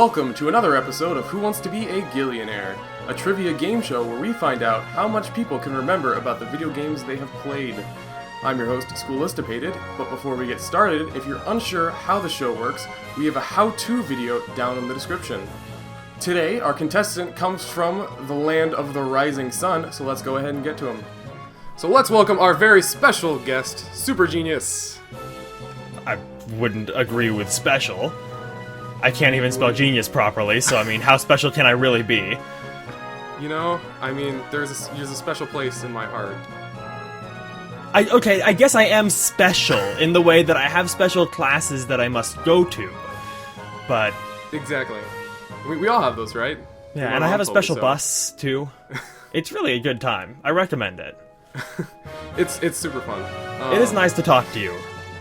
Welcome to another episode of Who Wants to Be a Gilionaire, a trivia game show where we find out how much people can remember about the video games they have played. I'm your host, Squillistipated, but before we get started, if you're unsure how the show works, we have a how-to video down in the description. Today, our contestant comes from the land of the rising sun, so let's go ahead and get to him. So let's welcome our very special guest, SuperJeenius. I wouldn't agree with special. I can't even spell genius properly, so I mean, how special can I really be? You know, I mean, there's a special place in my heart. I guess I am special in the way that I have special classes that I must go to, but... Exactly. We all have those, right? Yeah, and I have a special bus, too. It's really a good time. I recommend it. It's super fun. It is nice to talk to you,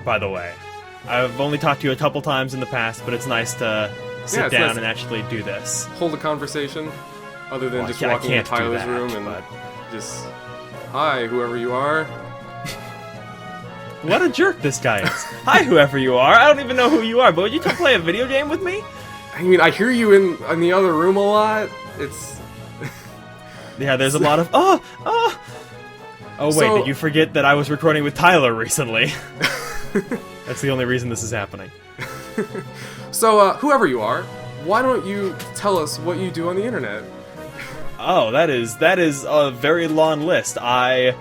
by the way. I've only talked to you a couple times in the past, but it's nice to sit down and actually do this. Hold a conversation, other than just walking in Tyler's room and just, hi, whoever you are. What a jerk this guy is. Hi, whoever you are. I don't even know who you are, but would you come play a video game with me? I mean, I hear you in the other room a lot. It's... Yeah, there's a lot of, Oh, wait, did you forget that I was recording with Tyler recently? That's the only reason this is happening. So, whoever you are, why don't you tell us what you do on the internet? Oh, that is a very long list. I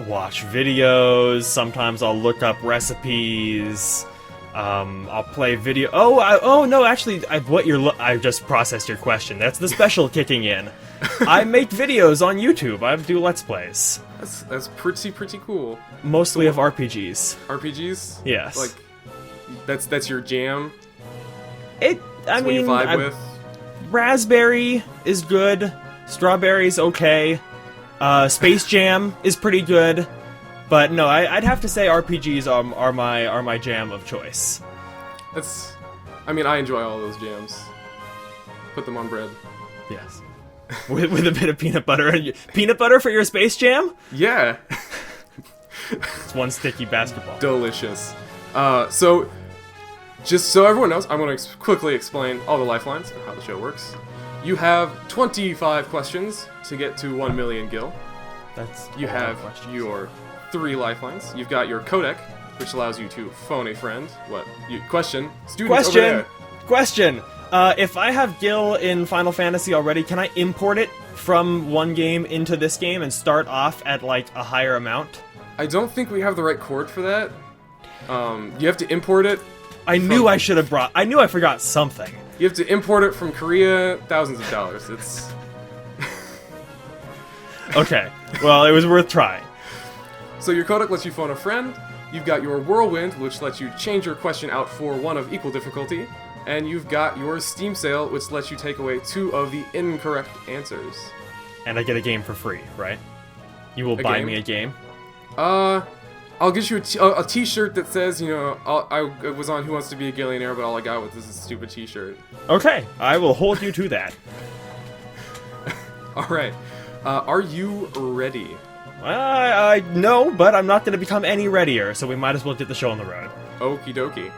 watch videos, sometimes I'll look up recipes, I'll play video... I just processed your question. That's the special kicking in. I make videos on YouTube. I do Let's Plays. That's pretty cool. Mostly of RPGs. RPGs? Yes. Like, that's your jam? What you vibe with? Raspberry is good. Strawberry's okay. Space Jam is pretty good. But no, I'd have to say RPGs are my jam of choice. I enjoy all those jams. Put them on bread. Yes. with a bit of peanut butter. Peanut butter for your Space Jam? Yeah. It's one sticky basketball. Delicious. So, just so everyone knows, I'm going to quickly explain all the lifelines and how the show works. You have 25 questions to get to 1 million gil. You have your 3 lifelines. You've got your codec, which allows you to phone a friend. Question. Student over there. Question. If I have Gil in Final Fantasy already, can I import it from one game into this game and start off at, like, a higher amount? I don't think we have the right chord for that. You have to import it. I knew I forgot something. You have to import it from Korea, thousands of dollars. It's... Okay, well, it was worth trying. So your codec lets you phone a friend. You've got your whirlwind, which lets you change your question out for one of equal difficulty. And you've got your Steam sale, which lets you take away 2 of the incorrect answers. And I get a game for free, right? You will buy me a game? I'll get you a t-shirt that says, you know, I was on Who Wants to Be a Gilionaire, but all I got was this stupid t-shirt. Okay, I will hold you to that. Alright. Are you ready? No, but I'm not going to become any readier, so we might as well get the show on the road. Okie dokie.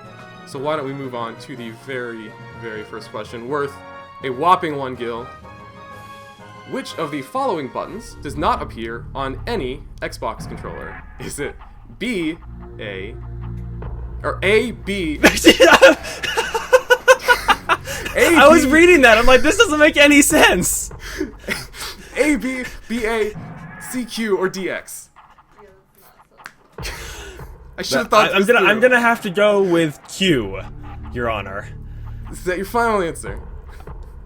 So why don't we move on to the very, very first question, worth a whopping 1 gil. Which of the following buttons does not appear on any Xbox controller? Is it B, A, or A, B... I was reading that, I'm like, this doesn't make any sense! A, B, B, A, C, Q, or DX? I should have thought I'm gonna have to go with Q, Your Honor. Is that your final answer?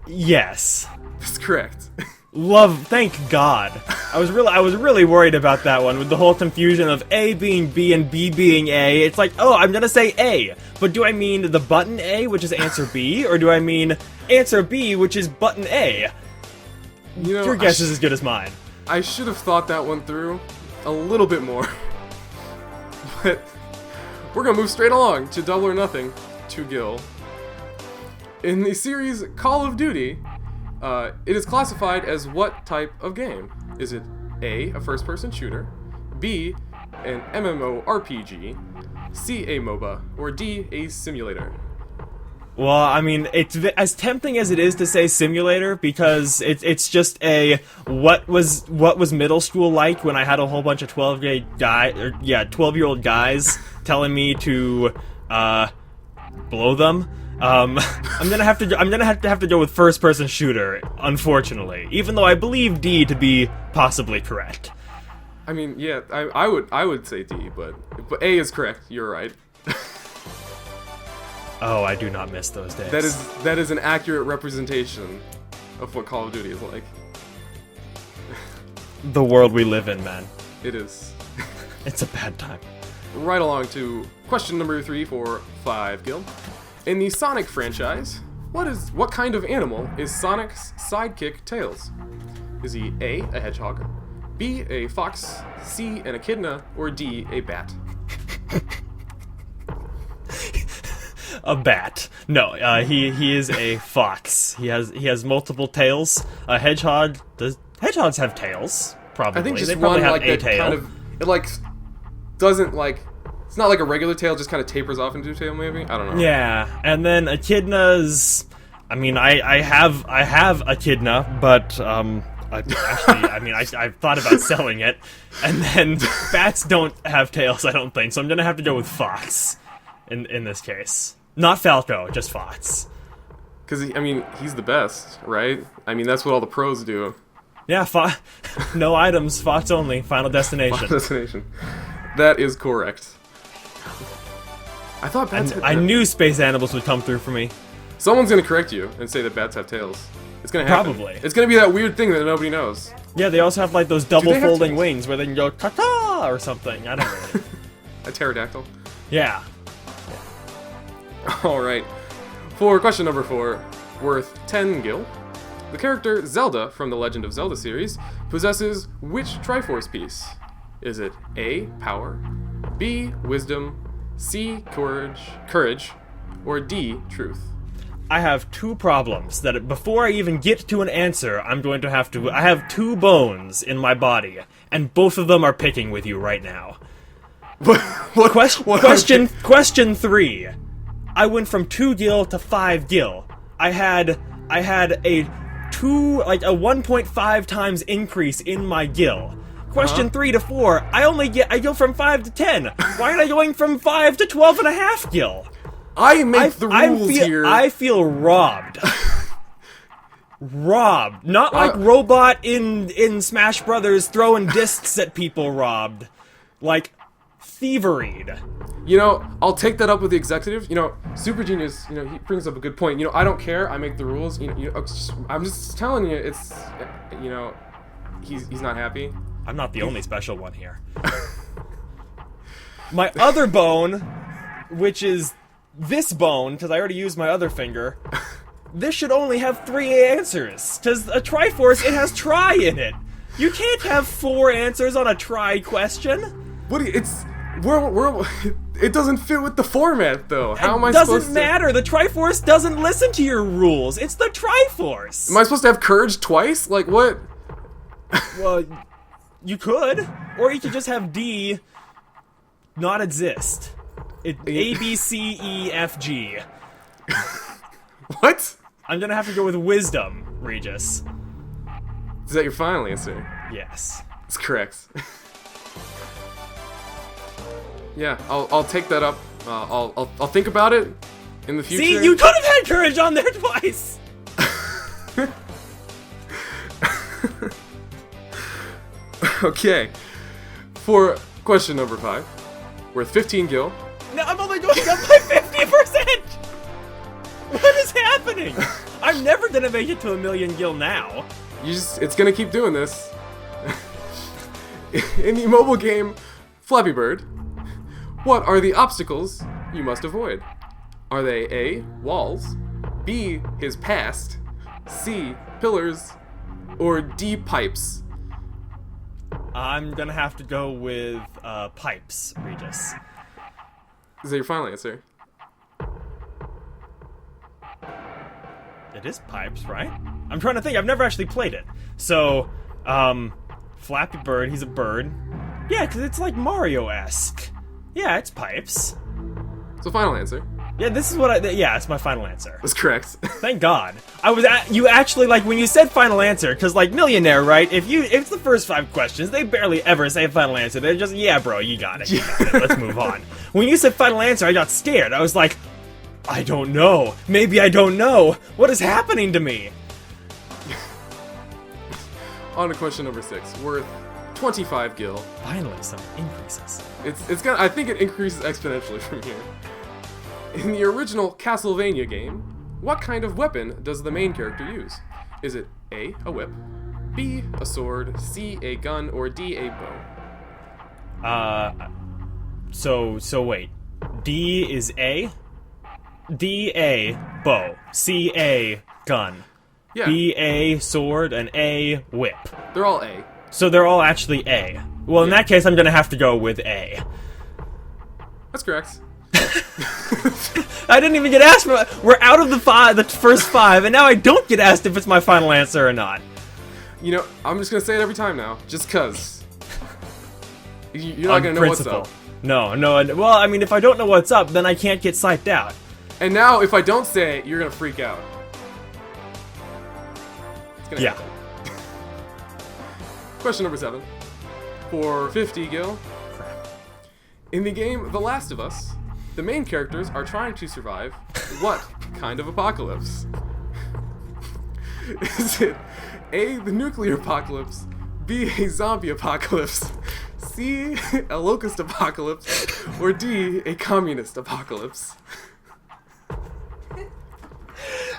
Yes. That's correct. Thank God. I was really worried about that one with the whole confusion of A being B and B being A. It's like, oh, I'm gonna say A, but do I mean the button A, which is answer B, or do I mean answer B, which is button A? You know, your guess is as good as mine. I should have thought that one through a little bit more. But we're gonna move straight along to Double or Nothing, to Gil. In the series Call of Duty, it is classified as what type of game? Is it A, a first-person shooter, B, an MMORPG, C, a MOBA, or D, a simulator? Well, I mean, it's as tempting as it is to say simulator because it's just a what was middle school like when I had a whole bunch of 12-year-old guys telling me to blow them. I'm gonna have to go with first person shooter, unfortunately, even though I believe D to be possibly correct. I mean, yeah, I would say D, but A is correct. You're right. Oh, I do not miss those days. That is an accurate representation of what Call of Duty is like. The world we live in, man. It is. It's a bad time. Right along to question number 3 for 5 Gil. In the Sonic franchise, what kind of animal is Sonic's sidekick Tails? Is he A, a hedgehog, B, a fox, C, an echidna, or D, a bat? A bat. No, he is a fox. He has multiple tails. A hedgehog. Does hedgehogs have tails? Probably. I think just they probably one have like a that tail. kind of doesn't like. It's not like a regular tail, just kind of tapers off into a tail, maybe? I don't know. Yeah, and then echidnas. I mean, I have echidna, but I've thought about selling it. And then bats don't have tails, I don't think, so I'm gonna have to go with fox in this case. Not Falco, just fox. Because he's the best, right? I mean, that's what all the pros do. Yeah, no items, fox only. Final destination. Final destination. That is correct. I thought bats I knew space animals would come through for me. Someone's gonna correct you and say that bats have tails. It's gonna happen. Probably. It's gonna be that weird thing that nobody knows. Yeah, they also have like those double have folding tails? wings where they can go ta-ta or something. I don't know. A pterodactyl. Yeah. Alright. For question number 4, worth 10 Gil, the character Zelda from the Legend of Zelda series possesses which Triforce piece? Is it A, power, B, wisdom, C, courage, or D, truth? I have two problems that before I even get to an answer, I have 2 bones in my body, and both of them are picking with you right now. Question 3. I went from 2 Gil to 5 Gil. I had a 1.5 times increase in my Gil. Question 3 to 4, I go from 5 to 10. Why aren't I going from 5 to 12 and a half Gil? I make the rules here. I feel robbed. Robbed. Not like Robot in Smash Brothers throwing discs at people robbed. Like, thieveried. I'll take that up with the executive. SuperJeenius, he brings up a good point. I don't care. I make the rules. I'm just telling you, it's, he's not happy. I'm not the only special one here. My other bone, which is this bone, because I already used my other finger, this should only have 3 answers. Because a Triforce, it has try in it. You can't have 4 answers on a try question. It doesn't fit with the format, though. How am I supposed to... supposed Doesn't matter. The Triforce doesn't listen to your rules. It's the Triforce. Am I supposed to have courage twice? Like, what? Well, you could. Or you could just have D not exist. A, B, C, E, F, G. What? I'm gonna have to go with wisdom, Regis. Is that your final answer? Yes. It's correct. Yeah, I'll take that up. I'll think about it in the future. See, you could have had courage on there twice. Okay. For question number 5, worth 15 Gil. No, I'm only going up by 50%. What is happening? I'm never gonna make it to 1,000,000 Gil now. It's gonna keep doing this. In the mobile game Flappy Bird, what are the obstacles you must avoid? Are they A, walls, B, his past, C, pillars, or D, pipes? I'm gonna have to go with pipes, Regis. Is that your final answer? It is pipes, right? I'm trying to think. I've never actually played it. So, Flappy Bird, he's a bird. Yeah, because it's like Mario-esque. Yeah, it's pipes. So final answer? Yeah, this is what yeah, it's my final answer. That's correct. Thank God. You actually, like, when you said final answer, because, like, Millionaire, right? If it's the first 5 questions, they barely ever say final answer. They're just, yeah, bro, you got it. Let's move on. When you said final answer, I got scared. I was like, I don't know. Maybe I don't know. What is happening to me? On to question number 6, worth 25 gil. Finally, some increases. I think it increases exponentially from here. In the original Castlevania game, what kind of weapon does the main character use? Is it A, a whip, B, a sword, C, a gun, or D, a bow? So wait. D is A? D, A, bow. C, A, gun. Yeah. B, A, sword, and A, whip. They're all A. So they're all actually A. Well, in that case, I'm gonna have to go with A. That's correct. I didn't even get asked for. We're out of the first 5, and now I don't get asked if it's my final answer or not. You know, I'm just gonna say it every time now, just cause. You're not gonna know what's up. No. Well, I mean, if I don't know what's up, then I can't get psyched out. And now, if I don't say it, you're gonna freak out. It's gonna happen. Question number 7. For 50 gil. In the game The Last of Us, the main characters are trying to survive what kind of apocalypse? Is it A, the nuclear apocalypse, B, a zombie apocalypse, C, a locust apocalypse, or D, a communist apocalypse?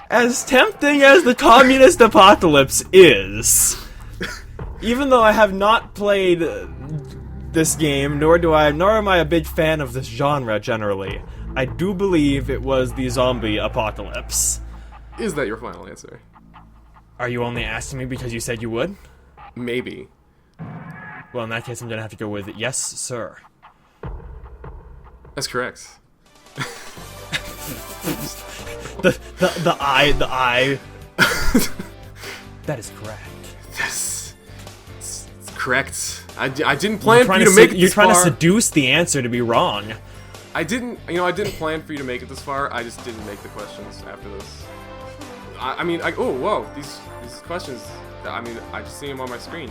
As tempting as the communist apocalypse is, even though I have not played this game, nor am I a big fan of this genre generally, I do believe it was the zombie apocalypse. Is that your final answer? Are you only asking me because you said you would? Maybe. Well, in that case, I'm gonna have to go with yes, sir. That's correct. the eye. That is correct. Yes. It's correct. I didn't plan for you to make it this far. You're trying to seduce the answer to be wrong. I didn't plan for you to make it this far. I just didn't make the questions after this. Oh, whoa, these questions, I just see them on my screen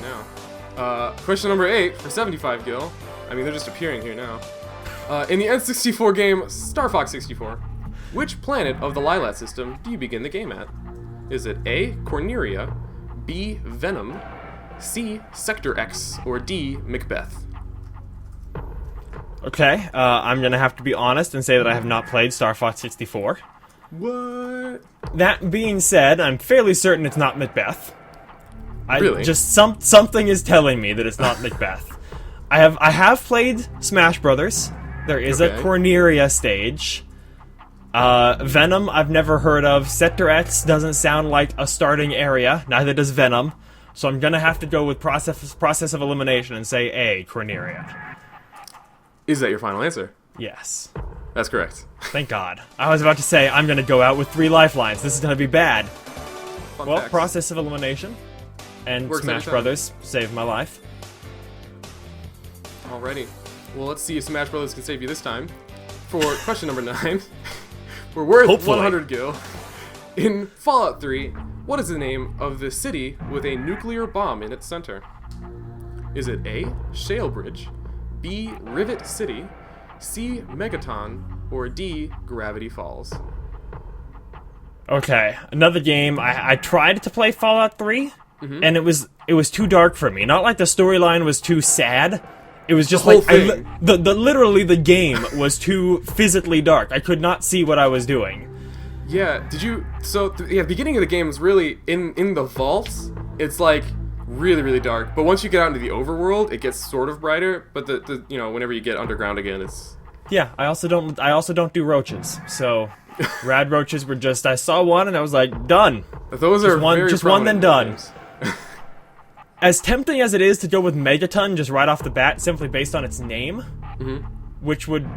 now. Question number 8 for 75 gil. They're just appearing here now. In the N64 game Star Fox 64, which planet of the Lilat system do you begin the game at? Is it A, Corneria, B, Venom, C, Sector X, or D, Macbeth? Okay, I'm gonna have to be honest and say that I have not played Star Fox 64. What? That being said, I'm fairly certain it's not Macbeth. Really? Something is telling me that it's not Macbeth. I have played Smash Brothers. There is a Corneria stage. Venom I've never heard of. Sector X doesn't sound like a starting area. Neither does Venom. So I'm gonna have to go with process of elimination and say A, Corneria. Is that your final answer? Yes. That's correct. Thank God. I was about to say I'm gonna go out with 3 lifelines. This is gonna be bad. Fun Well, facts. process of elimination and Works Smash every time. Brothers saved my life. Alrighty. Well, let's see if Smash Brothers can save you this time. For question number 9, we're worth Hopefully. 100 gil. In Fallout 3, what is the name of the city with a nuclear bomb in its center? Is it A, Shalebridge, B, Rivet City, C, Megaton, or D, Gravity Falls? Okay, another game. I tried to play Fallout 3, and it was too dark for me. Not like the storyline was too sad. It was just The whole like thing. literally the game was too physically dark. I could not see what I was doing. Yeah, did you... So, the beginning of the game is really... In the vaults, it's like really, really dark. But once you get out into the overworld, it gets sort of brighter. But whenever you get underground again, it's... Yeah, I also don't do roaches. So rad roaches were just, I saw one and I was like, done. Those are Just one then done. As tempting as it is to go with Megaton just right off the bat, simply based on its name, which would,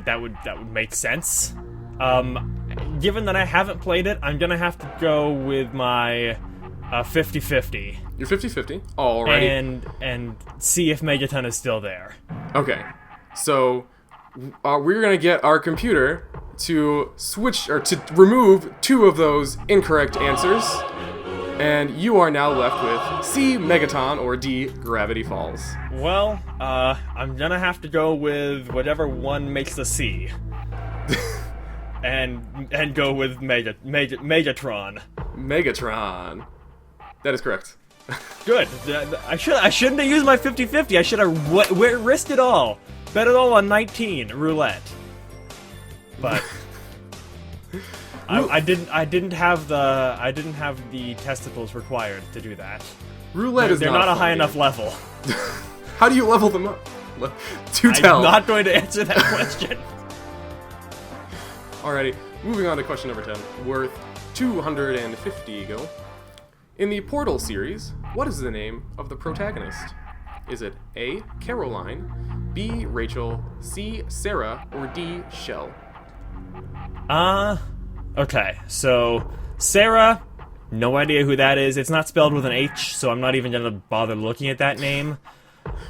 that would make sense. Given that I haven't played it, I'm gonna have to go with my 50-50. You're 50-50. Alrighty. And see if Megaton is still there. Okay. So, we're gonna get our computer to switch or to remove 2 of those incorrect answers, and you are now left with C. Megaton or D. Gravity Falls. Well, I'm gonna have to go with whatever one makes the C. and go with Megatron. Megatron. That is correct. Good. I shouldn't have used my 50-50. I should have risked it all. Bet it all on 19 roulette. But I didn't have the testicles required to do that. Roulette is they're not a high enough level. How do you level them up? To tell. I'm not going to answer that question. Alrighty, moving on to question number 10, worth 250 gil. In the Portal series, what is the name of the protagonist? Is it A. Caroline, B. Rachel, C. Sarah, or D. Shell? Okay, so Sarah, no idea who that is. It's not spelled with an H, so I'm not even gonna bother looking at that name.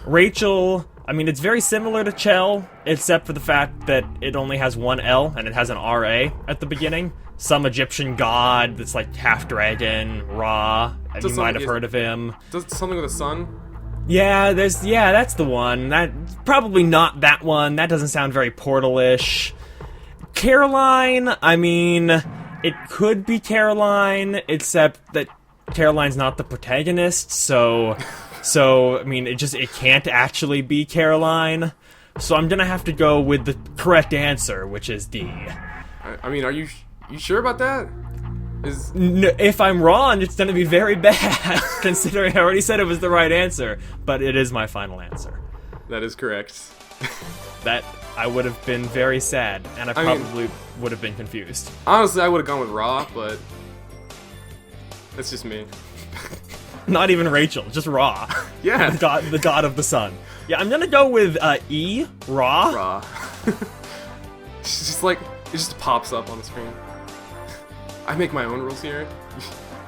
Rachel, I mean, it's very similar to Chell, except for the fact that it only has one L and it has an R-A at the beginning. Some Egyptian god that's like half dragon, Ra, and you might have heard of him. Does something with a sun? Yeah, that's the one. Probably not that one. That doesn't sound very Portal-ish. Caroline, I mean, it could be Caroline, except that Caroline's not the protagonist, so I mean, it can't actually be Caroline. So I'm gonna have to go with the correct answer, which is D. I mean, are you sure about that? If I'm wrong, it's gonna be very bad, considering I already said it was the right answer. But it is my final answer. That is correct. That I would have been very sad, and I probably would have been confused. Honestly, I would have gone with Ra, but that's just me. Not even Rachel, just Ra. Yeah. The god of the sun. Yeah, I'm gonna go with E, Ra. Ra. It's just like, it just pops up on the screen. I make my own rules here.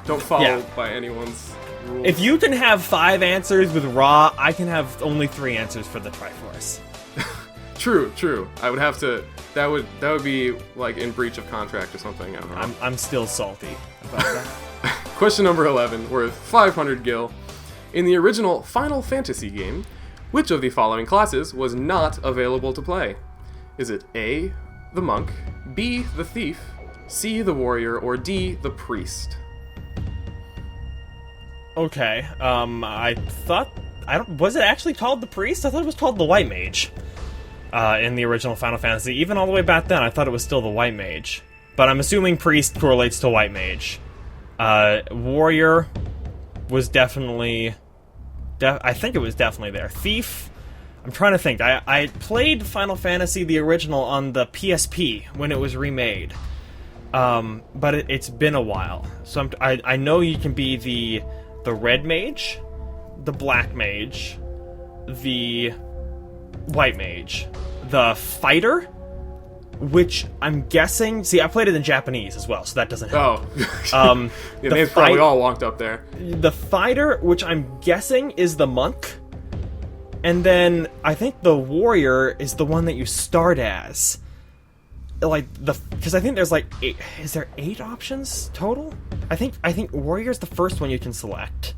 Don't follow by anyone's rules. If you can have 5 answers with Ra, I can have only 3 answers for the Triforce. True. I would have to. That would be like in breach of contract or something. I don't know. I'm still salty about that. Question number 11, worth 500 gil. In the original Final Fantasy game, which of the following classes was not available to play? Is it A, the monk, B, the thief, C, the warrior, or D, the priest? Okay, was it actually called the priest? I thought it was called the white mage. In the original Final Fantasy. Even all the way back then, I thought it was still the white mage. But I'm assuming priest correlates to white mage. Warrior was definitely... I think it was definitely there. Thief, I'm trying to think. I played Final Fantasy, the original, on the PSP when it was remade. But it's been a while. So I know you can be the red mage, the black mage, the white mage, the fighter, which I'm guessing... See, I played it in Japanese as well, so that doesn't help. Oh. The name's probably all wonked up there. The fighter, which I'm guessing is the monk, and then I think the warrior is the one that you start as. Because I think there's like 8... Is there 8 options total? I think warrior's the first one you can select,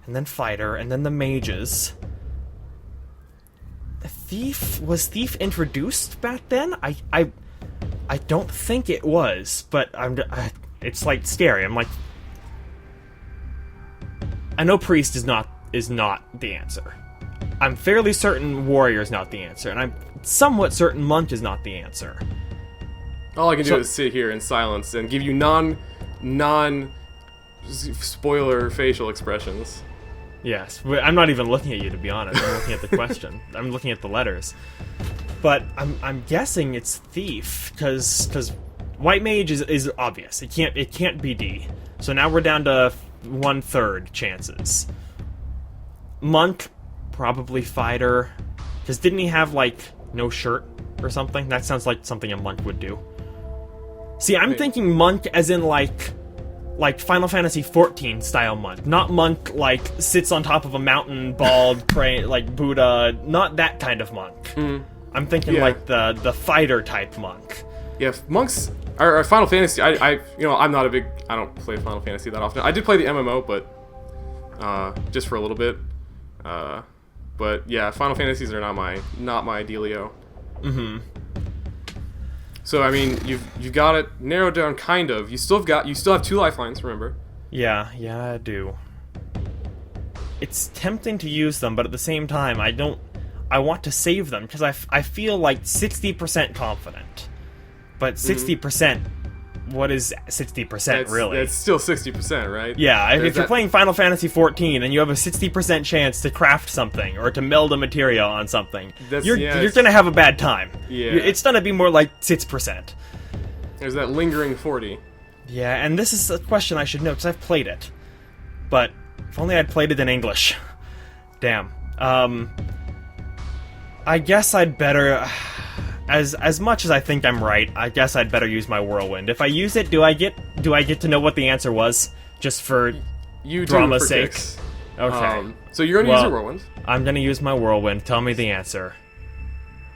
and then fighter, and then the mages. Was Thief introduced back then? I don't think it was, but it's like scary. I'm like, I know priest is not the answer. I'm fairly certain warrior is not the answer, and I'm somewhat certain monk is not the answer. All I can do is sit here in silence and give you non spoiler facial expressions. Yes, I'm not even looking at you, to be honest. I'm looking at the question. I'm looking at the letters. But I'm guessing it's thief, because white mage is obvious. It can't be D. So now we're down to 1/3 chances. Monk, probably fighter, because didn't he have like no shirt or something? That sounds like something a monk would do. See, I'm thinking monk as in like Final Fantasy XIV style monk. Not monk like sits on top of a mountain, bald, praying like Buddha. Not that kind of monk. I'm thinking like the fighter type monk. Yeah, monks or Final Fantasy. I I'm not a big. I don't play Final Fantasy that often. I did play the MMO, but just for a little bit. But yeah, Final Fantasies are not my dealio. Mm-hmm. So I mean, you've got it narrowed down kind of. You still have 2 lifelines. Remember? Yeah, I do. It's tempting to use them, but at the same time, I want to save them because I feel like 60% confident. But 60%, what is 60% really? It's still 60%, right? Yeah, if you're playing Final Fantasy XIV and you have a 60% chance to craft something or to meld a material on something, you're gonna have a bad time. Yeah. It's gonna be more like 6%. There's that lingering 40. Yeah, and this is a question I should know because I've played it. But if only I'd played it in English. Damn. I guess I'd better... As much as I think I'm right, I guess I'd better use my whirlwind. If I use it, do I get to know what the answer was? Just for drama's sake? Kicks. Okay. So you're gonna use your whirlwind? I'm gonna use my whirlwind. Tell me the answer.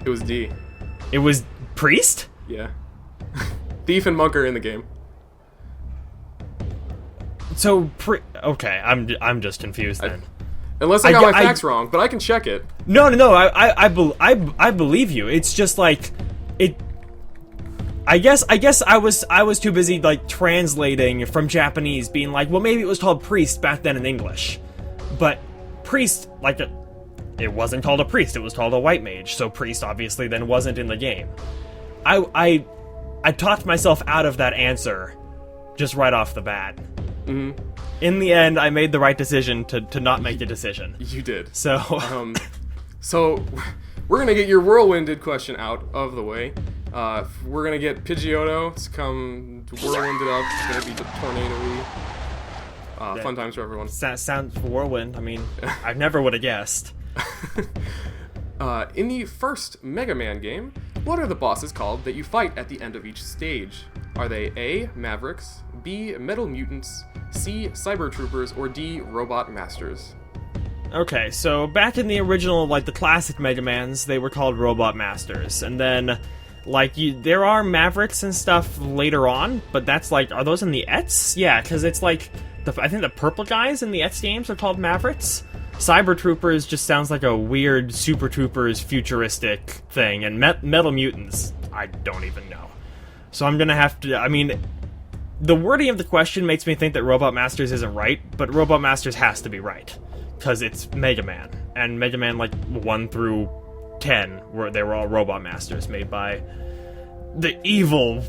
It was D. It was priest? Yeah. Thief and monk are in the game. So, okay, I'm just confused then. Unless I got my facts wrong, but I can check it. No, I believe you. It's just like it. I guess I was too busy like translating from Japanese, being like, well, maybe it was called priest back then in English, but priest it wasn't called a priest. It was called a white mage. So priest obviously then wasn't in the game. I talked myself out of that answer just right off the bat. Mm-hmm. In the end, I made the right decision to not make a decision. You did. So, so we're gonna get your whirlwinded question out of the way. We're gonna get Pidgeotto to come whirlwind it up. It's gonna be the tornado-y. Fun times for everyone. Sounds whirlwind. I mean, I never would have guessed. In the first Mega Man game, what are the bosses called that you fight at the end of each stage? Are they A, Mavericks, B, Metal Mutants, C, Cyber Troopers, or D, Robot Masters? Okay, so back in the original, like the classic Mega Mans, they were called Robot Masters, and then, there are Mavericks and stuff later on, but that's like, are those in the ETS? Yeah, because it's like, I think the purple guys in the ETS games are called Mavericks. Cyber Troopers just sounds like a weird Super Troopers futuristic thing, and Metal Mutants, I don't even know. So I'm gonna have to, I mean, the wording of the question makes me think that Robot Masters isn't right, but Robot Masters has to be right. Because it's Mega Man. And Mega Man, 1 through 10, they were all Robot Masters made by the evil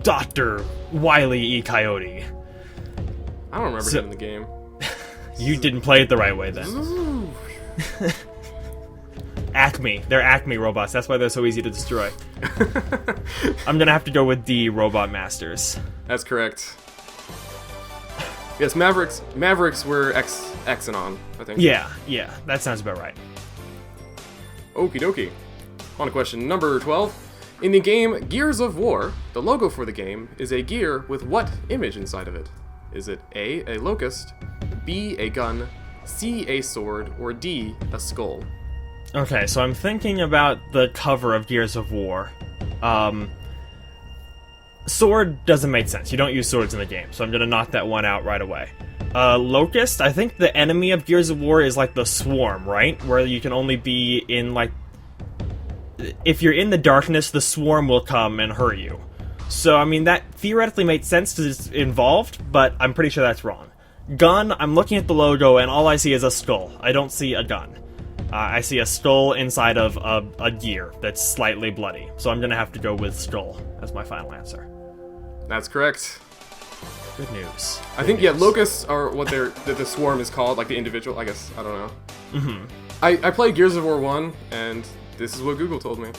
Dr. Wile E. Coyote. I don't remember him in the game. You didn't play it the right way, then. Acme. They're Acme robots. That's why they're so easy to destroy. I'm gonna have to go with D, Robot Masters. That's correct. Yes, Mavericks were Exanon, I think. Yeah, that sounds about right. Okie dokie. On to question number 12. In the game Gears of War, the logo for the game is a gear with what image inside of it? Is it A, a locust, B, a gun, C, a sword, or D, a skull? Okay, so I'm thinking about the cover of Gears of War. Sword doesn't make sense. You don't use swords in the game, so I'm gonna knock that one out right away. Locust, I think the enemy of Gears of War is like the swarm, right? Where you can only be in if you're in the darkness, the swarm will come and hurt you. So, I mean, that theoretically makes sense because it's involved, but I'm pretty sure that's wrong. Gun, I'm looking at the logo and all I see is a skull. I don't see a gun. I see a skull inside of a gear that's slightly bloody. So I'm gonna have to go with skull as my final answer. That's correct. Good news. I think, locusts are what the swarm is called, like the individual, I guess. I don't know. Mm-hmm. I played Gears of War 1, and this is what Google told me.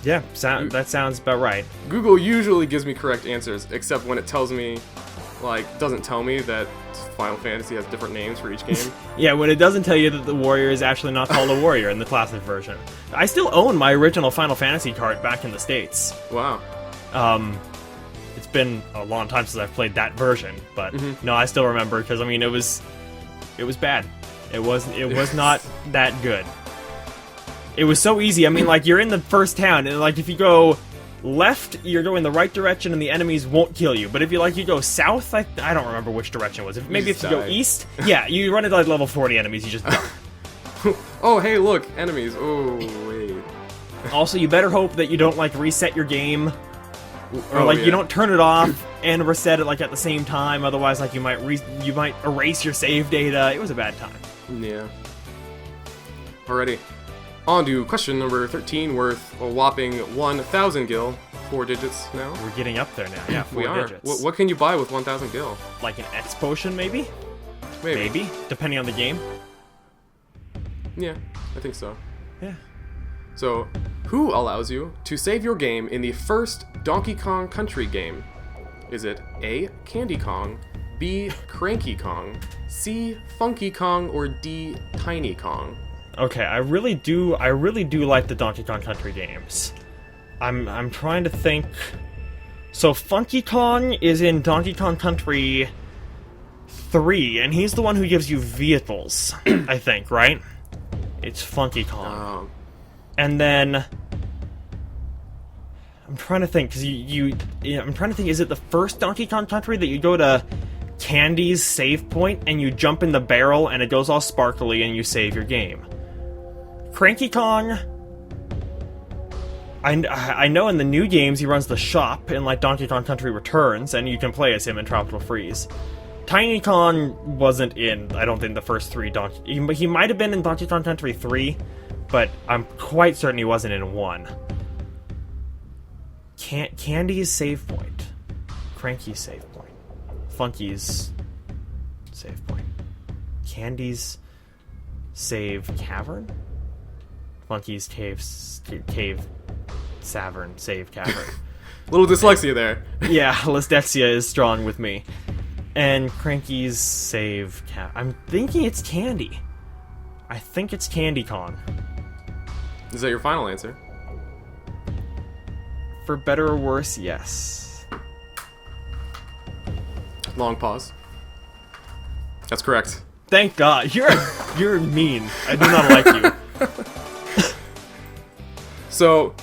Yeah, that sounds about right. Google usually gives me correct answers, except when it tells me, doesn't tell me that Final Fantasy has different names for each game. Yeah, when it doesn't tell you that the warrior is actually not called a warrior in the classic version. I still own my original Final Fantasy cart back in the States. Wow. It's been a long time since I've played that version, but no, I still remember because I mean it was bad. It was not that good. It was so easy. I mean, like, you're in the first town, and, like, if you go left, you're going the right direction, and the enemies won't kill you. But if you go south, I don't remember which direction it was. Maybe if you go east, yeah, you run into, like, level 40 enemies, you just die. Oh, hey, look, enemies. Oh, wait. Also, you better hope that you don't, like, reset your game, or, you don't turn it off and reset it, like, at the same time. Otherwise, like, you might erase your save data. It was a bad time. Yeah. Alrighty. On to question number 13, worth a whopping 1,000 gil. 4 digits now. We're getting up there now. Yeah, 4 we are. digits. What can you buy with 1,000 gil? Like an X potion, maybe? Maybe, depending on the game. Yeah, I think so. Yeah. So, who allows you to save your game in the first Donkey Kong Country game? Is it A, Candy Kong, B, Cranky Kong, C, Funky Kong, or D, Tiny Kong? Okay, I really do like the Donkey Kong Country games. I'm trying to think. So Funky Kong is in Donkey Kong Country 3, and he's the one who gives you vehicles, I think, right? It's Funky Kong. And then I'm trying to think, because I'm trying to think, is it the first Donkey Kong Country that you go to Candy's save point and you jump in the barrel and it goes all sparkly and you save your game? Cranky Kong, I know in the new games he runs the shop in, like, Donkey Kong Country Returns, and you can play as him in Tropical Freeze. Tiny Kong wasn't in, I don't think, the first 3 he might have been in Donkey Kong Country 3, but I'm quite certain he wasn't in 1. Candy's save point. Cranky's save point. Funky's save point. Candy's save cavern? Funky's cave savern, save cavern. Little dyslexia there. Yeah, dyslexia is strong with me. And Cranky's save I'm thinking it's Candy. I think it's Candy Kong. Is that your final answer? For better or worse, yes. Long pause. That's correct. Thank God. You're mean. I do not like you. So,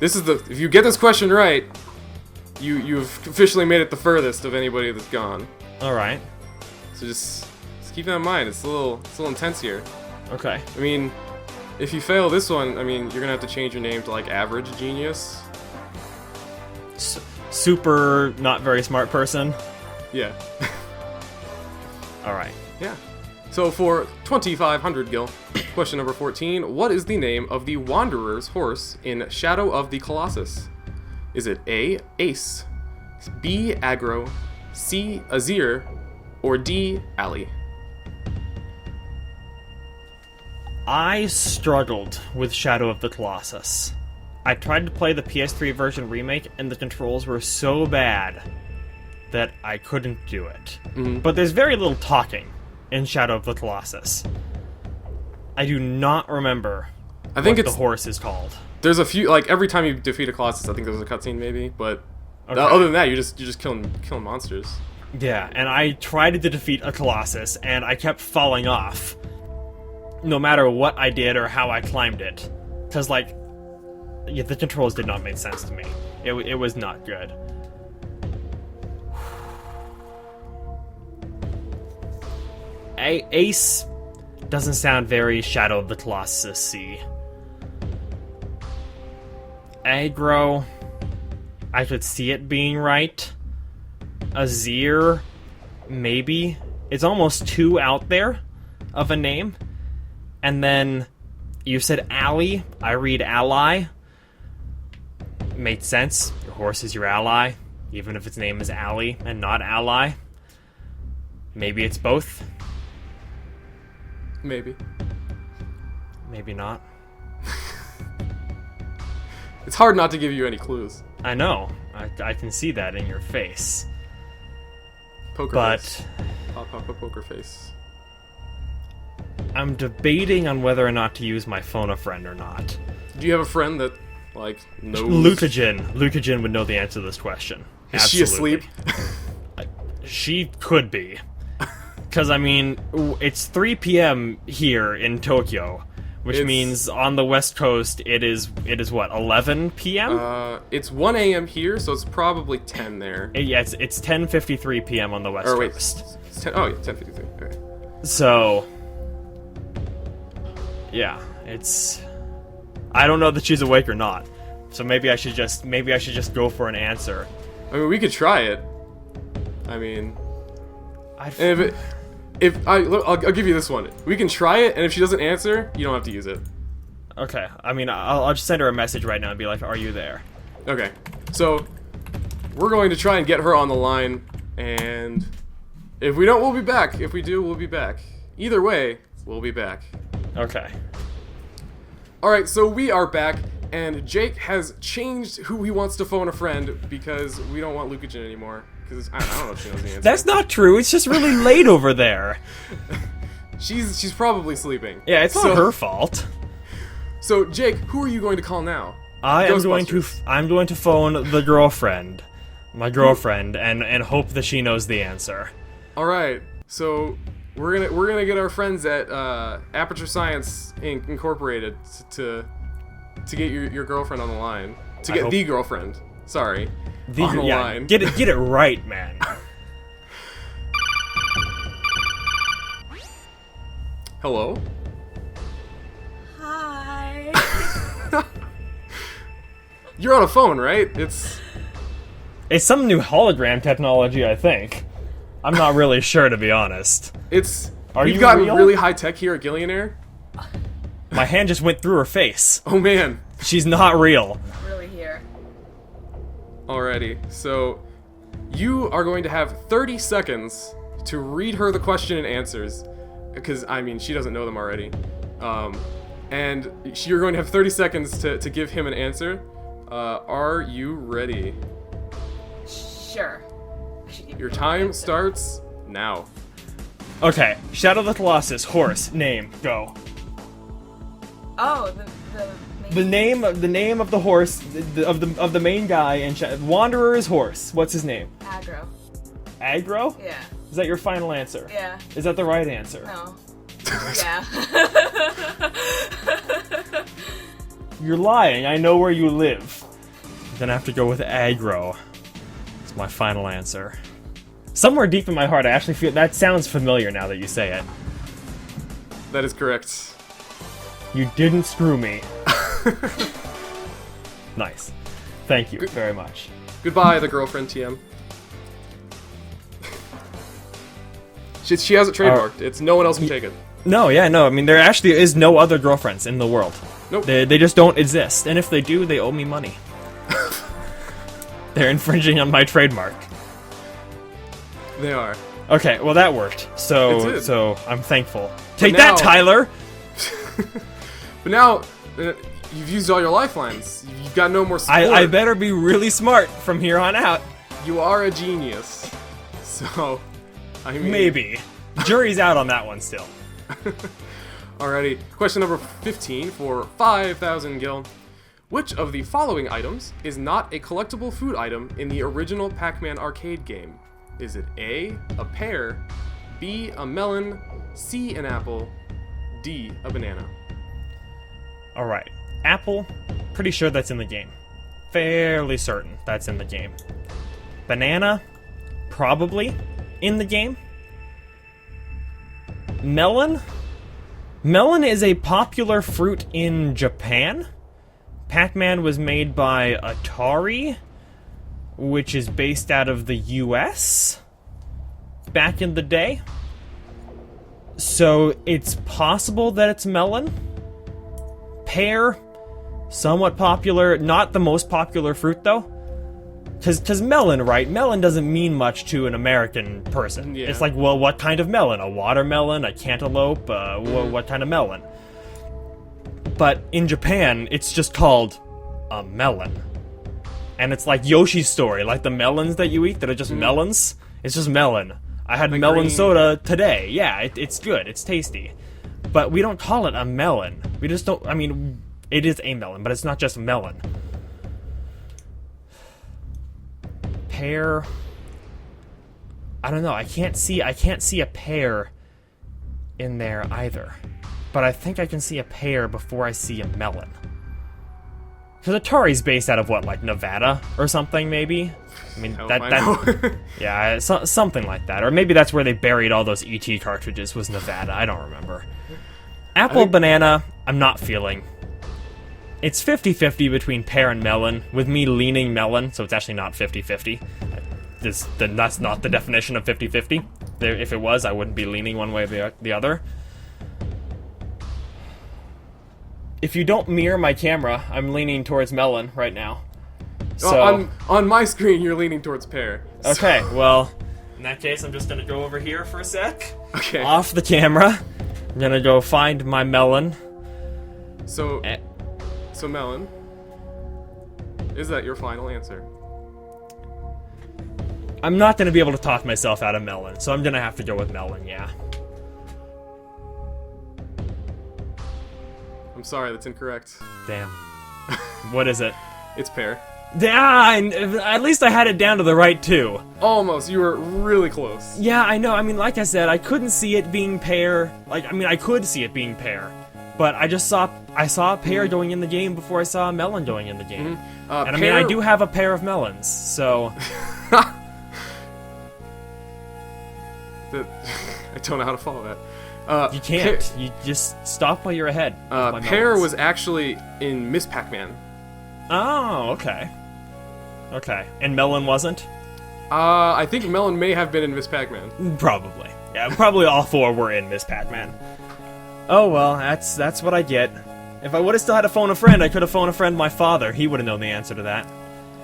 if you get this question right, you've officially made it the furthest of anybody that's gone. All right. So just keep that in mind. It's a little intense here. Okay. I mean, if you fail this one, I mean, you're gonna have to change your name to, like, Average Genius. Super not very smart person. Yeah. All right. Yeah. So for 2,500 gil, question number 14, what is the name of the Wanderer's horse in Shadow of the Colossus? Is it A, Ace, B, Aggro, C, Azir, or D, Ali? I struggled with Shadow of the Colossus. I tried to play the PS3 version remake, and the controls were so bad that I couldn't do it. Mm-hmm. But there's very little talking in Shadow of the Colossus. I do not remember what the horse is called. There's a few, like, every time you defeat a Colossus, I think there's a cutscene maybe, but okay. Other than that, you're just killing monsters. Yeah, and I tried to defeat a Colossus, and I kept falling off, no matter what I did or how I climbed it. Because, like, yeah, the controls did not make sense to me. It was not good. Ace doesn't sound very Shadow of the Colossus-y. Aggro, I could see it being right. Azir, maybe. It's almost too out there of a name. And then you said Ali. I read ally. Made sense. Your horse is your ally, even if its name is Ali and not ally. Maybe it's both. Maybe. Maybe not. It's hard not to give you any clues. I know. I can see that in your face. Poker face. Pop poker face. I'm debating on whether or not to use my phone a friend or not. Do you have a friend that, like, knows? Lucajin would know the answer to this question. Is she asleep? She could be. Because, I mean, it's 3 p.m. here in Tokyo, which means on the West Coast it is what, 11 p.m. It's 1 a.m. here, so it's probably 10 there. Yeah, it's 10:53 p.m. on the West Coast. It's 10. Oh, yeah, 10:53. Okay. So, yeah, it's. I don't know that she's awake or not. So maybe I should just go for an answer. I mean, we could try it. I mean, I'll I'll give you this one. We can try it, and if she doesn't answer, you don't have to use it. Okay. I mean, I'll just send her a message right now and be like, "Are you there?" Okay. So we're going to try and get her on the line, and if we don't, we'll be back. If we do, we'll be back. Either way, we'll be back. Okay. Alright, so we are back, and Jake has changed who he wants to phone a friend because we don't want Lukagen anymore. Because I don't know if she knows the answer. That's not true. It's just really late over there. She's probably sleeping. Yeah, it's not her fault. So, Jake, who are you going to call now? I'm going to phone the girlfriend. My girlfriend, and hope that she knows the answer. Alright, so we're gonna get our friends at Aperture Science Inc. Incorporated to get your girlfriend on the line. To get the girlfriend. Sorry. On the line. Get it right, man. Hello? Hi. You're on a phone, right? It's some new hologram technology, I think. I'm not really sure, to be honest. We've gotten really high tech here at Gilionaire. My hand just went through her face. Oh man. She's not real. Really here. Alrighty, so you are going to have 30 seconds to read her the question and answers, because, I mean, she doesn't know them already. And you're going to have 30 seconds to give him an answer. Are you ready? Sure. Your time starts now. Okay, Shadow of the Colossus, horse, name, go. Oh, The name of the horse, of the main guy, and Wanderer's horse. What's his name? Aggro. Aggro? Yeah. Is that your final answer? Yeah. Is that the right answer? No. Yeah. You're lying. I know where you live. I'm gonna have to go with aggro. It's my final answer. Somewhere deep in my heart, I actually feel that sounds familiar now that you say it. That is correct. You didn't screw me. Nice. Thank you very much. Goodbye, the girlfriend TM. She has it trademarked. It's no one else can take it. No, yeah, no. I mean, there actually is no other girlfriends in the world. Nope. They just don't exist. And if they do, they owe me money. They're infringing on my trademark. They are. Okay, well that worked. So I'm thankful. Take now, that, Tyler. But now you've used all your lifelines. You've got no more support. I better be really smart from here on out. You are a genius. So, I mean, Maybe. Jury's out on that one still. Alrighty. Question number 15 for 5,000 gil. Which of the following items is not a collectible food item in the original Pac-Man arcade game? Is it A, a pear, B, a melon, C, an apple, D, a banana? Alright. Apple, pretty sure that's in the game. Fairly certain that's in the game. Banana, probably in the game. Melon? Melon is a popular fruit in Japan. Pac-Man was made by Atari, which is based out of the US back in the day. So it's possible that it's melon. Pear, somewhat popular, not the most popular fruit though. Cause melon, right? Melon doesn't mean much to an American person. Yeah. It's like, well, what kind of melon? A watermelon? A cantaloupe? What kind of melon? But in Japan, it's just called a melon. And it's like Yoshi's story, like the melons that you eat that are just melons. It's just melon. I had melon green. soda today. Yeah, it's good. It's tasty. But we don't call it a melon. We just don't, I mean, it is a melon, but it's not just melon. Pear. I don't know. I can't see a pear in there either. but I think I can see a pear before I see a melon. Because Atari's based out of what, like Nevada or something, maybe? I mean, Hell if I know. yeah, something like that. Or maybe that's where they buried all those ET cartridges, was Nevada. I don't remember. Apple, banana, I'm not feeling. It's 50-50 between pear and melon, with me leaning melon, so it's actually not 50-50. Then that's not the definition of 50-50. If it was, I wouldn't be leaning one way or the other. If you don't mirror my camera, I'm leaning towards melon right now. So, on my screen, you're leaning towards pear. So. Okay, well, in that case, I'm just gonna go over here for a sec. Okay. Off the camera. I'm gonna go find my melon. So melon, is that your final answer? I'm not gonna be able to talk myself out of melon, so I'm gonna have to go with melon, yeah. I'm sorry, that's incorrect. Damn. What is it? It's pear. Yeah, at least I had it down to the right two. Almost. You were really close. Yeah, I know. I mean, like I said, I couldn't see it being pear. I could see it being pear, but I saw a pear going in the game before I saw a melon going in the game. And I mean, I do have a pair of melons, so. I don't know how to follow that. You can't. You just stop while you're ahead. Pear was actually in Miss Pac-Man. Oh, okay. Okay. And melon wasn't? I think melon may have been in Miss Pac-Man. Probably. Yeah, probably all four were in Miss Pac-Man. Oh well, that's what I get. If I would have still had to phone a friend, I could have phoned a friend my father. He would have known the answer to that.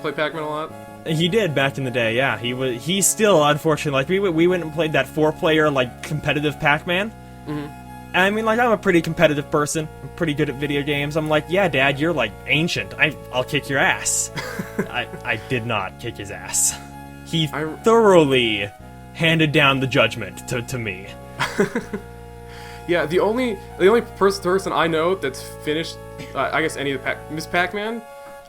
Play Pac-Man a lot? He did back in the day, yeah. He still, unfortunately, like, we went and played that 4-player, like, competitive Pac-Man. Mm-hmm. And I mean, like, I'm a pretty competitive person. I'm pretty good at video games. I'm like, yeah, Dad, you're, like, ancient. I'll kick your ass. I did not kick his ass. He thoroughly handed down the judgment to me. Yeah, the only person I know that's finished, I guess, any of the Miss Pac-Man,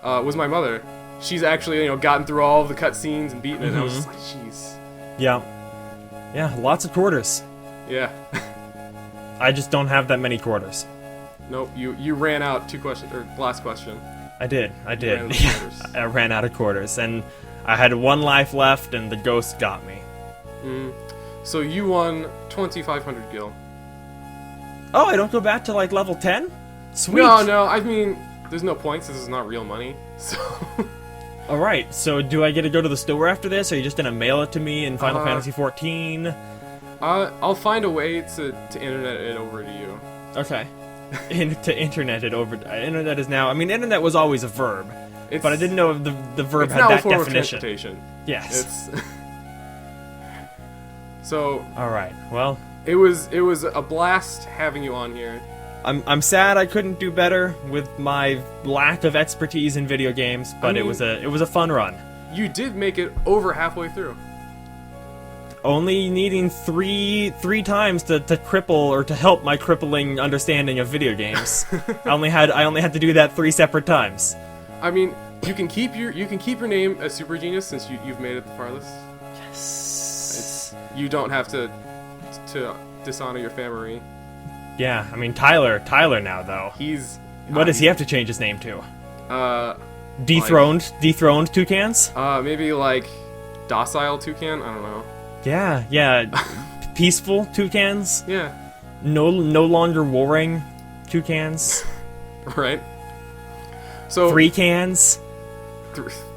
was my mother. She's actually, gotten through all of the cutscenes and beaten it, and I was just like, jeez. Yeah. Yeah, lots of quarters. Yeah. I just don't have that many quarters. Nope, you ran out 2 questions, or last question. I did. Yeah, I ran out of quarters, and I had 1 life left, and the ghost got me. So you won 2,500 gil. Oh, I don't go back to, like, level 10? Sweet! No, I mean, there's no point since this is not real money, so... Alright, so do I get to go to the store after this, or are you just gonna mail it to me in Final Fantasy XIV? I'll find a way to internet it over to you. Okay. To internet it over... internet is now... I mean, internet was always a verb, but I didn't know if the verb had that definition. It's now a form of transportation. Yes. So... Alright, well... It was a blast having you on here. I'm sad I couldn't do better with my lack of expertise in video games, but it was a fun run. You did make it over halfway through. Only needing three times to cripple or to help my crippling understanding of video games. I only had to do that 3 separate times. I mean, you can keep your name as SuperJeenius since you've made it the farthest. Yes. You don't have to dishonor your family. Yeah, I mean Tyler now though. What does he have to change his name to? Dethroned toucans? Maybe like docile toucan. I don't know. Yeah. Peaceful toucans. Yeah. No longer warring toucans. Right. So 3 cans.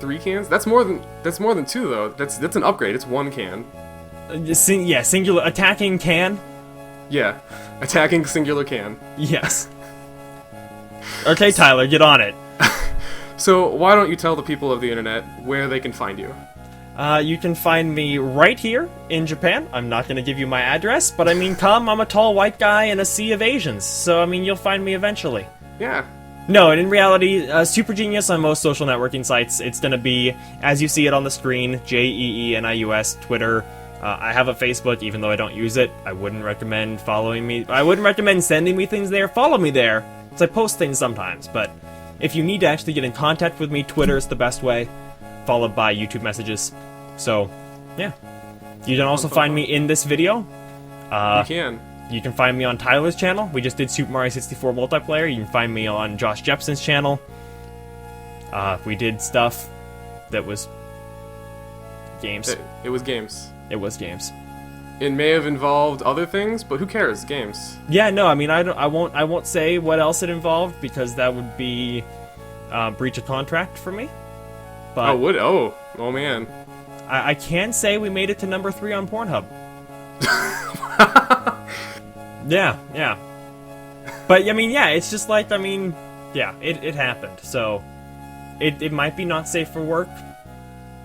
3 cans? That's more than 2 though. That's an upgrade. It's 1 can. Singular attacking can. Yeah, attacking singular can. Yes. Okay, Tyler, get on it. So why don't you tell the people of the internet where they can find you? You can find me right here in Japan. I'm not going to give you my address, but I mean, I'm a tall white guy in a sea of Asians, so I mean, you'll find me eventually. Yeah. No, and in reality, SuperJeenius on most social networking sites. It's going to be, as you see it on the screen, JEENIUS, Twitter. I have a Facebook, even though I don't use it. I wouldn't recommend following me. I wouldn't recommend sending me things there. Follow me there, because I post things sometimes. But if you need to actually get in contact with me, Twitter is the best way, followed by YouTube messages. So, yeah. You can also find me in this video. You can. You can find me on Tyler's channel. We just did Super Mario 64 multiplayer. You can find me on Josh Jepson's channel. We did stuff that was games. It was games. It was games. It may have involved other things, but who cares? Games. Yeah, no, I mean, I won't say what else it involved because that would be breach of contract for me. But Oh man. I can say we made it to number 3 on Pornhub. Yeah. But I mean, yeah, it's just like, I mean, yeah, it happened. So it might be not safe for work.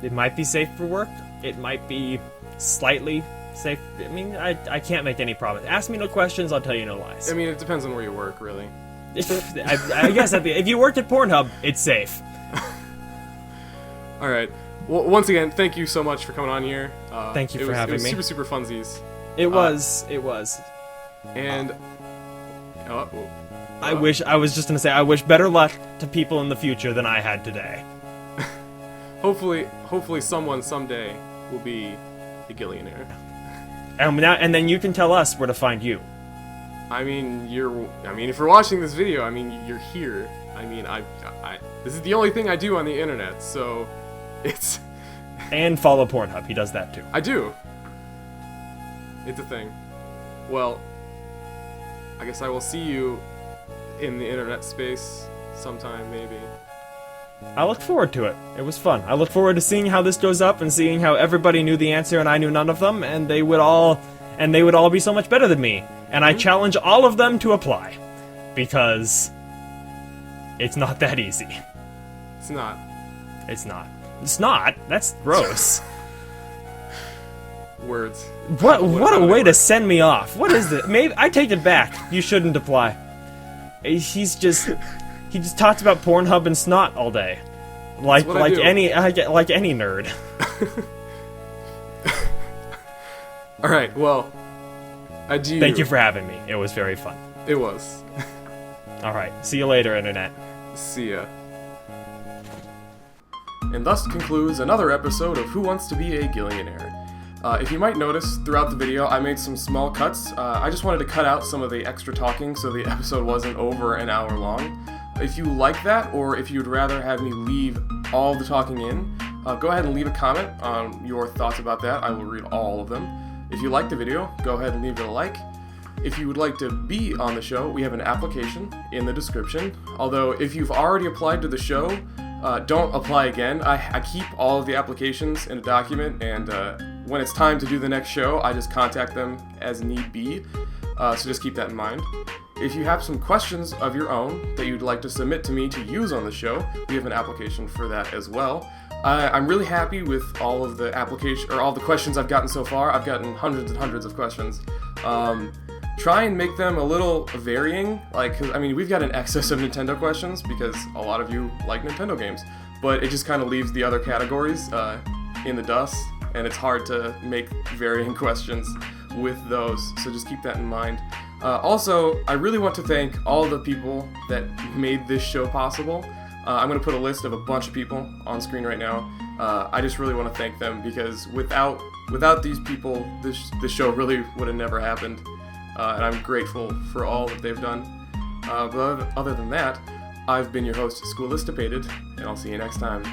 It might be safe for work. It might be slightly safe. I mean, I can't make any promise. Ask me no questions, I'll tell you no lies. I mean, it depends on where you work, really. I guess if you worked at Pornhub, it's safe. All right. Well, once again, thank you so much for coming on here. Thank you for having me. It was super funsies. It was. And I was just gonna say, I wish better luck to people in the future than I had today. hopefully someone someday will be a Gilionaire. And then you can tell us where to find you. I mean, if you're watching this video, I mean, you're here. I mean, this is the only thing I do on the internet, so it's... And follow Pornhub, he does that too. I do. It's a thing. Well, I guess I will see you in the internet space sometime, maybe. I look forward to it. It was fun. I look forward to seeing how this goes up and seeing how everybody knew the answer and I knew none of them, and they would all be so much better than me. And I challenge all of them to apply. Because it's not that easy. It's not. It's not. It's not? That's gross. Words. What a way to send me off. What is this? Maybe I take it back. You shouldn't apply. He just talks about Pornhub and snot all day. Like any nerd. All right. Well, adieu. Thank you for having me. It was very fun. It was. All right. See you later, internet. See ya. And thus concludes another episode of Who Wants to Be a Gilionaire. If you might notice, throughout the video, I made some small cuts. I just wanted to cut out some of the extra talking so the episode wasn't over an hour long. If you like that, or if you'd rather have me leave all the talking in, go ahead and leave a comment on your thoughts about that. I will read all of them. If you like the video, go ahead and leave it a like. If you would like to be on the show, we have an application in the description. Although, if you've already applied to the show, don't apply again. I keep all of the applications in a document, and when it's time to do the next show, I just contact them as need be. So just keep that in mind. If you have some questions of your own that you'd like to submit to me to use on the show, we have an application for that as well. I'm really happy with all of the all the questions I've gotten so far. I've gotten hundreds and hundreds of questions. Try and make them a little varying, cause, I mean, we've got an excess of Nintendo questions because a lot of you like Nintendo games, but it just kind of leaves the other categories in the dust, and it's hard to make varying questions with those, so just keep that in mind. Also, I really want to thank all the people that made this show possible. I'm going to put a list of a bunch of people on screen right now. I just really want to thank them because without these people, this show really would have never happened. And I'm grateful for all that they've done. But other than that, I've been your host, Squillistipated, and I'll see you next time.